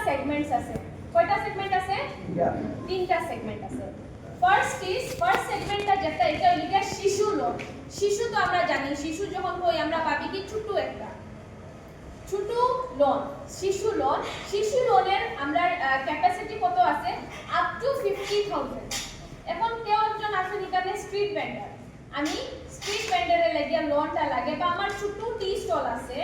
Segments আছে কয়টা segment আছে তিনটা সেগমেন্ট আছে ফার্স্ট সেগমেন্টটা যেটা এটা হইলো শিশু লোন শিশু তো আমরা জানি শিশু যখন কই আমরা ভাবি কি ছোট একটা ছোট লোন শিশু লোনের আমরা ক্যাপাসিটি কত আছে আপ টু 50000 এখন কেউ একজন আছেন এখানে স্ট্রিট ভেন্ডার আমি স্ট্রিট ভেন্ডারের লাগিয়া লোনটা লাগে বা আমার ছোট টি স্টল আছে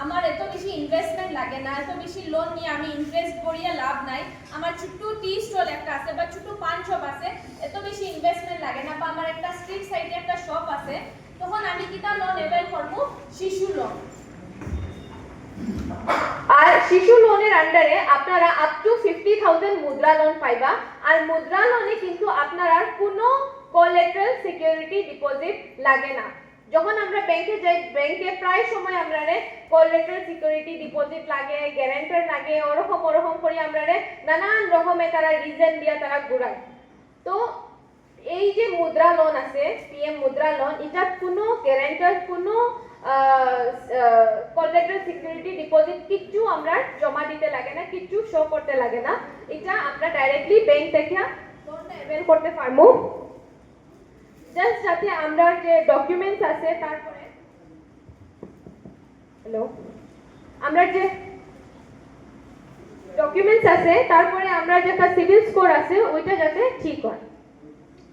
আমার এত বেশি ইনভেস্টমেন্ট লাগে না এত বেশি লোন নিয়ে আমি ইনভেস্ট করিয়া লাভ নাই আমার ছোট টি স্টল একটা আছে বা ছোট পান শপ আছে এত বেশি ইনভেস্টমেন্ট লাগে না বা আমার একটা স্ট্রিট সাইডে একটা শপ আছে তখন আমি কিটা লোন অ্যাভেল করব শিশু লোন আর শিশু লোনের আন্ডারে আপনারা আপ টু 50000 মুদ্রা লোন পাইবা আর মুদ্রা লোনে কিন্তু আপনারা কোনো কোলাটেরাল সিকিউরিটি ডিপোজিট লাগে না যখন আমরা ব্যাংকে যাই ব্যাংকে প্রায় সময় আমরারে কোলাটেরাল সিকিউরিটি ডিপোজিট লাগে গ্যারান্টর লাগে ওরকম করে আমরারে নানান রকমের তারা রিজন দিয়া তারা ঘুরায় তো এই যে মুদ্রা লোন আছে পিএম মুদ্রা লোন এটা কোনো গ্যারান্টর কোনো কোলাটেরাল সিকিউরিটি ডিপোজিট কিছু আমরা জমা দিতে লাগে না কিছু শো করতে লাগে না এটা আমরা ডাইরেক্টলি ব্যাংক থেকে লোনটা অ্যাভেল করতে পারবো জাস্ট যাতে আমরা যে ডকুমেন্টস আছে তারপরে আমরা যে ডকুমেন্টস আছে তারপরে আমরা যেটা সিভিল স্কোর আছে ওইটা যাতে ঠিক হয়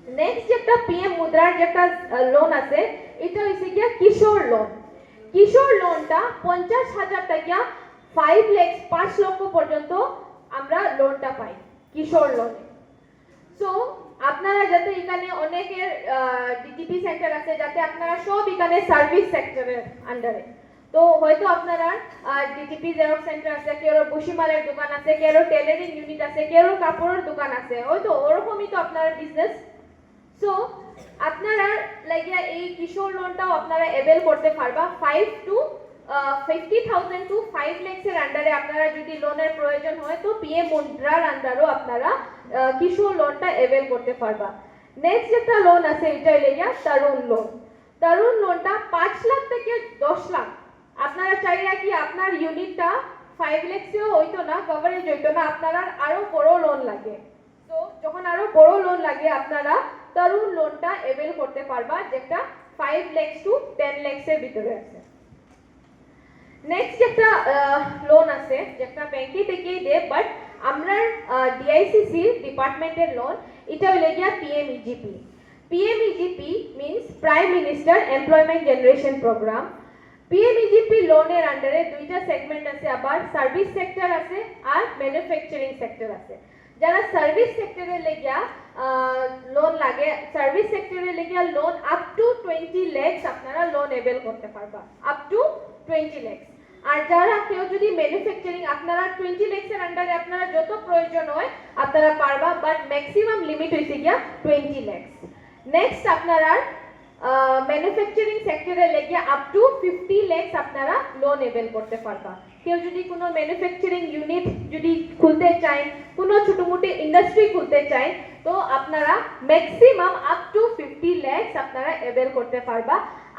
নেক্সট যেটা পিএম মুদ্রার যেটা লোন আছে এটা হইছে কি কিশোর লোনটা 50000 টাকা 5 লক্ষ পর্যন্ত আমরা লোনটা পাই কিশোর লোনে সো আপনারা যাতে এখানে অনেকের ডিটিপি সেন্টার আছে যাতে আপনারা সব এখানে সার্ভিস সেক্টরের আন্ডারে তো হয়তো আপনারা ডিটিপি জেরক্স সেন্টার আছে কেউ বসিমালের দোকান আছে কেউ টেলারিং ইউনিট আছে কেউ কাপড়ের দোকান আছে হয়তো ওরকমই তো আপনার বিজনেস সো আপনারা লাগিয়া এই কিশোর লোনটাও আপনারা অ্যাভেল করতে পারবা 50,000 টু 5 লাখ এর আন্ডারে আপনারা যদি লোনের প্রয়োজন হয় তো পিএম মুদ্রার আন্ডারও আপনারা কিশোর লোনটা অ্যাভেল করতে পারবা নেক্সট একটা লোন আছে এটা লাগিয়া তরুণ লোনটা 5 লাখ থেকে 10 লাখ আপনারা চাইরা কি আপনার ইউনিটটা 5 লাখেও হইতো না কভারেজ হইতো না আপনারা আরো বড় লোন লাগে তো যখন আরো বড় লোন লাগে আপনারা তরুণ লোনটা অ্যাভেল করতে পারবা যেটা 5 লাখ টু 10 লাখ এর ভিতরে আছে নেক্সট একটা লোন আছে যেটা ব্যাংকে থেকে দেয় বাট আমরা ডিআইসিসি ডিপার্টমেন্টের লোন এটা হলো গিয়া PMEGP means prime minister employment generation program PMEGP লোনের আন্ডারে দুইটা সেগমেন্ট আছে আবার সার্ভিস সেক্টর আছে আর ম্যানুফ্যাকচারিং সেক্টর আছে যারা সার্ভিস সেক্টরে লেগিয়া লোন লাগে সার্ভিস সেক্টরে লেগিয়া লোন আপ টু 20 লাখ আপনারা লোন অ্যাভেল করতে পারবা আপ টু 20 লাখ আর যারা কেউ যদি ম্যানুফ্যাকচারিং আপনারা 20 লাখ এর আন্ডারে আপনারা যত প্রয়োজন হয় আপনারা পারবা বাট ম্যাক্সিমাম লিমিট হইছে গিয়া 20 লাখ নেক্সট আপনারা ম্যানুফ্যাকচারিং সেক্টরে লেগিয়া আপ টু 50 লাখ আপনারা লোন অ্যাভেল করতে পারবা কেউ যদি কোনো ম্যানুফ্যাকচারিং ইউনিট যদি খুলতে চায় কোনো ছোটমোটো ইন্ডাস্ট্রি খুলতে চায় তো আপনারা ম্যাক্সিমাম আপ টু 50 লাখ আপনারা অ্যাভেল করতে পারবা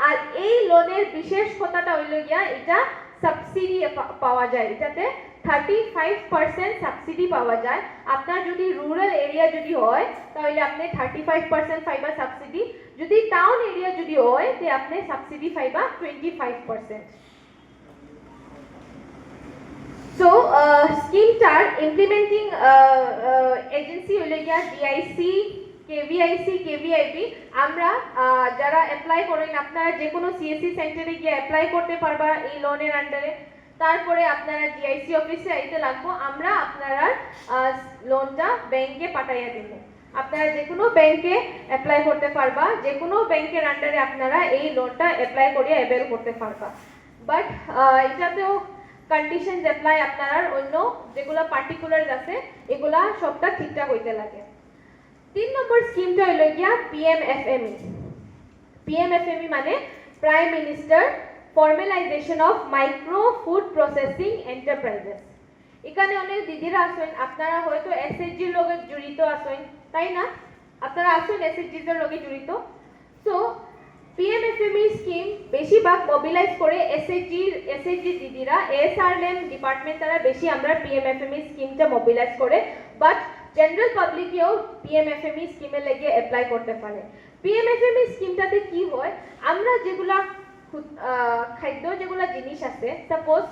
আর এই লোনের বিশেষ কথাটা হইল গিয়া এটা সাবসিডি পাওয়া যায় এটাতে 35% সাবসিডি পাওয়া যায় আপনার যদি রুরাল এরিয়া যদি হয় তাহলে আপনি 35% পাইবা সাবসিডি যদি টাউন এরিয়া যদি হয় তে আপনি সাবসিডি পাইবা 25% সো স্কিমটার ইমপ্লিমেন্টিং এজেন্সি হলো গিয়া ডিআইসি কেভিআইপি আমরা যারা অ্যাপ্লাই করেন আপনারা যে কোনো সিএসসি সেন্টারে গিয়ে অ্যাপ্লাই করতে পারবা এই লোনের আন্ডারে তারপরে আপনারা ডিআইসি অফিসে আইতে লাগবো আমরা আপনারা লোনটা ব্যাংকে পাঠাইয়া দেব আপনারা যে কোনো ব্যাংকে অ্যাপ্লাই করতে পারবা যে কোনো ব্যাংকের আন্ডারে আপনারা এই লোনটা অ্যাপ্লাই করিয়া অ্যাভেল করতে পারবা বাট এটাতেও কন্ডিশনস অ্যাপ্লাই আপনারা অন্য যেগুলো পার্টিকুলার আছে এগুলা সবটা ঠিকঠাক হইতে লাগে 3 নম্বর স্কিমটা হলো গিয়া পিএমএফএমই মানে prime minister formalisation of micro food processing enterprises এখানে অনেক দিদিরা আছেন আপনারা হয়তো এসএইচজির লগে জড়িত আছেন তাই না আপনারা আছেন এসএইচজির লগে জড়িত সো পিএমএফএমই স্কিম বেশিরভাগ মোবিলাইজ করে এসএইচজি দিদিরা এসআরএম ডিপার্টমেন্ট তারা বেশি আমরা পিএমএফএমই স্কিমটা মোবিলাইজ করে, বাট জেনারেল পাবলিকেও পিএমএফএমই স্কিমে লেগে অ্যাপ্লাই করতে পারে। পিএমএফএমই স্কিমটাতে কি হয়, আমরা যেগুলা খাদ্য যেগুলা জিনিস আছে, সাপোজ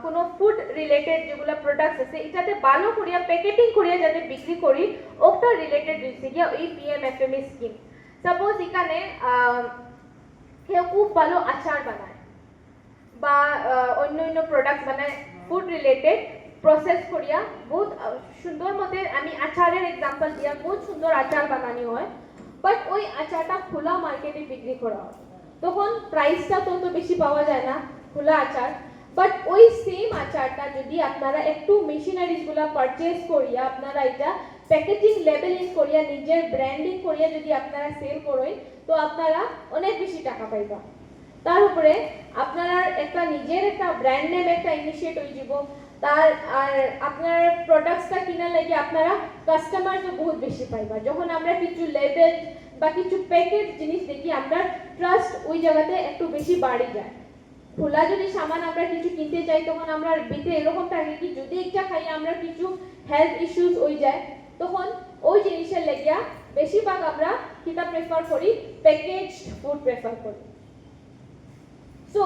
কোনো ফুড রিলেটেড যেগুলো প্রোডাক্টস আছে এটাতে ভালো করিয়া প্যাকেটিং করিয়া যাতে বিক্রি করি, ওটা রিলেটেড হচ্ছে গিয়া ওই পিএমএফএমই স্কিম। সাপোজ এখানে কেউ খুব ভালো আচার বানায় বা অন্য অন্য প্রোডাক্ট বানায় ফুড রিলেটেড প্রসেস করিয়া বহুত সুন্দর মতে, আমি আচারের এক্সাম্পল দিয়া, বহুত সুন্দর আচার বানানো হয়, বাট ওই আচারটা খোলা মার্কেটে বিক্রি করা হয়, তখন প্রাইসটা তত বেশি পাওয়া যায় না খোলা আচার। বাট ওই সেম আচারটা যদি আপনারা একটু মেশিনারিজগুলা পারচেজ করিয়া আপনারা এটা প্যাকেজিং লেবেলিং করিয়া নিজের ব্র্যান্ডিং করিয়া যদি আপনারা সেল করেন, তো আপনারা অনেক বেশি টাকা পাইবা। তার উপরে আপনারা একটা নিজের একটা ব্র্যান্ড নেম একটা ইনিশিয়েট হয়ে যাব, তার আর আপনার প্রোডাক্টসটা কিনা লাগে আপনারা কাস্টমার তো বহুত বেশি পাইবা। যখন আমরা কিছু লেবেল বা কিছু প্যাকেজ জিনিস দেখি, আমরা ট্রাস্ট ওই জায়গাতে একটু বেশি বাড়ি যায়। খোলা যদি সামান আমরা কিছু কিনতে চাই, তখন আমরা ভিতরে এরকম থাকে কি যদি একটা খাই আমরা কিছু হেলথ ইস্যুস হয়ে যায়, তখন ওই জিনিসের লেগিয়া বেশিরভাগ আমরা কিতা প্রেফার করি, প্যাকেজড ফুড প্রেফার করি। সো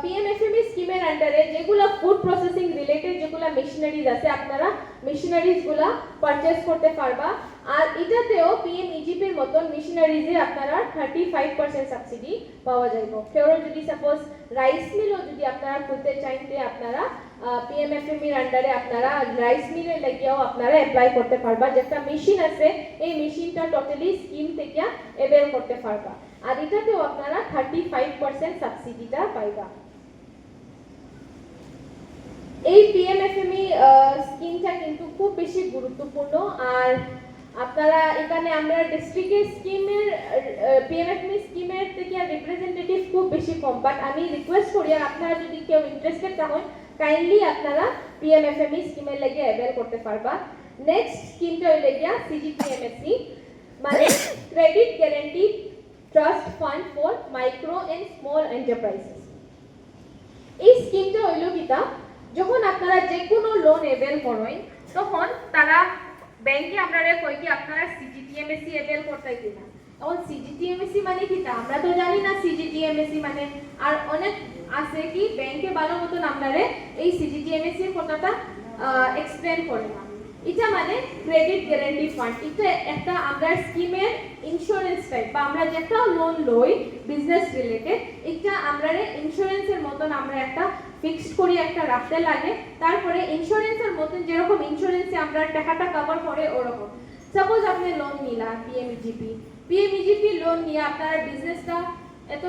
পিএমএফএমই স্কিমের আন্ডারে যেগুলো ফুড প্রসেসিং রিলেটেড যেগুলো মেশিনারিজ আছে, আপনারা মেশিনারিজগুলা পারচেজ করতে পারবা। আর এটাতেও পিএমইজিপির মতন মেশিনারিজে আপনারা 35% সাবসিডি পাওয়া যাইব। কেউ যদি সাপোজ রাইস মিলও যদি আপনারা খুলতে চাইতে, আপনারা পিএমএফএমইর আন্ডারে আপনারা রাইস মিলের লাগিয়েও আপনারা অ্যাপ্লাই করতে পারবা। যেটা মেশিন আছে এই মেশিনটা টোটালি স্কিম থেকে অ্যাভেল করতে পারবা, আর এটাতেও আপনারা 35% সাবসিডিটা পাইবা। এই পিএমএফএমই স্কিমটা কিন্তু খুব বেশি গুরুত্বপূর্ণ। আর আপনারা এখানে আমরা ডিস্ট্রিক্টের স্কিমের পিএমএফএমই স্কিমের থেকে রিপ্রেজেন্টেটিভ খুব বেশি কম, বাট আমি রিকোয়েস্ট করি আর আপনারা যদি কেউ ইন্টারেস্টেড থাকেন কাইন্ডলি আপনারা পিএমএফএমই স্কিমের লাগে অ্যাভেল করতে পারবা। নেক্সট স্কিমটা হইলে গিয়া সিজিটিএমএসসি, মানে credit guarantee trust fund for micro and small enterprises. এই স্কিমটা হইল কিতা, যখন আপনারা যে কোনো লোন অ্যাভেল করেন, তখন তারা ব্যাংকে আপনারা কই কি আপনারা সিজিটিএমএসসি অ্যাভেল করতে কিনা। এখন সিজিটিএমএসসি মানে কিতা আমরা তো জানি না সিজিটিএমএসসি মানে, আর অনেক আছে কি ব্যাংকে ভালো মতন আপনারা এই সিজিটিএমএসসি এর কথাটা এক্সপ্লেন করে না। এটা মানে ক্রেডিট গ্যারান্টি ফান্ড, এটা একটা আমরা স্কিমের ইন্স্যুরেন্স টাইপ, বা আমরা যেটা লোন লই বিজনেস রিলেটেড, এটা আমরা ইন্স্যুরেন্সের মতন আমরা একটা ফিক্সড করি একটা রাখতে লাগে। তারপরে ইন্স্যুরেন্সের মতন যেরকম ইন্স্যুরেন্সে আমরা টাকাটা কভার করে ওরকম। সাপোজ আপনি লোন নিলা পিএমইজিপি লোন নিয়ে আপনার বিজনেসটা এত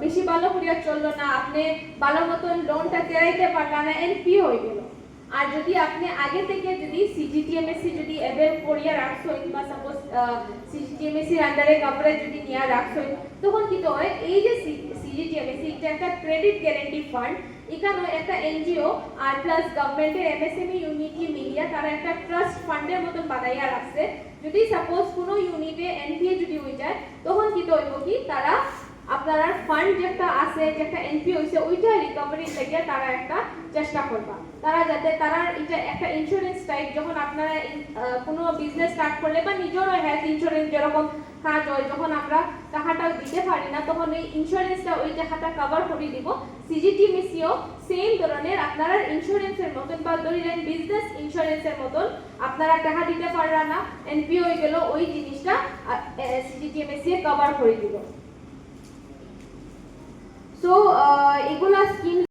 বেশি ভালো করিয়া চললো না, আপনি ভালো মতন লোনটা তেরাইতে পারলেন না, এনপিও হয়ে গেল। আর যদি আপনি আগে থেকে যদি সিজিটিএমএসসি যদি অ্যাভেল করিয়া রাখছেন, বা সাপোজ সিজিটিএমএসসি আন্ডারে কভারেজ যদি নিয়ে রাখছেন, তখন কি তো হয় এই যে সিজিটিএমএসসি এটা একটা ক্রেডিট গ্যারান্টি ফান্ড, এখানে একটা এনজিও আর প্লাস গভর্নমেন্টের এমএসএমই ইউনিটি মিলিয়া তারা একটা ট্রাস্ট ফান্ডের মতন বানাইয়া রাখছে। যদি সাপোজ কোনো ইউনিটে এনপিএ যদি হয়ে যায়, তখন কি তো হইব কি তারা আপনার ফান্ড যেটা আছে যেটা এনপি হইছে ওইটা রিকভারির লাগিয়া তারা একটা চেষ্টা করবা, তারা যাতে তারা এটা একটা ইন্স্যুরেন্স টাইপ, যখন আপনারা কোনো বিজনেস স্টার্ট করলে বা নিজেরও হেলথ ইন্স্যুরেন্স যেরকম কাজ হয়, যখন আমরা টাকাটা দিতে পারি না তখন এই ইন্স্যুরেন্সটা ওই টাকাটা কভার করে দিব। সিজিটিএমএসসিও সেম ধরনের আপনারা ইন্স্যুরেন্সের মতন বা ধরিলেন বিজনেস ইন্স্যুরেন্সের মতন আপনারা টাকা দিতে পারলা না, এনপি হয়ে গেল, ওই জিনিসটা সিজিটিএমএসসি কভার করে দিব। সো এগুলা স্কিম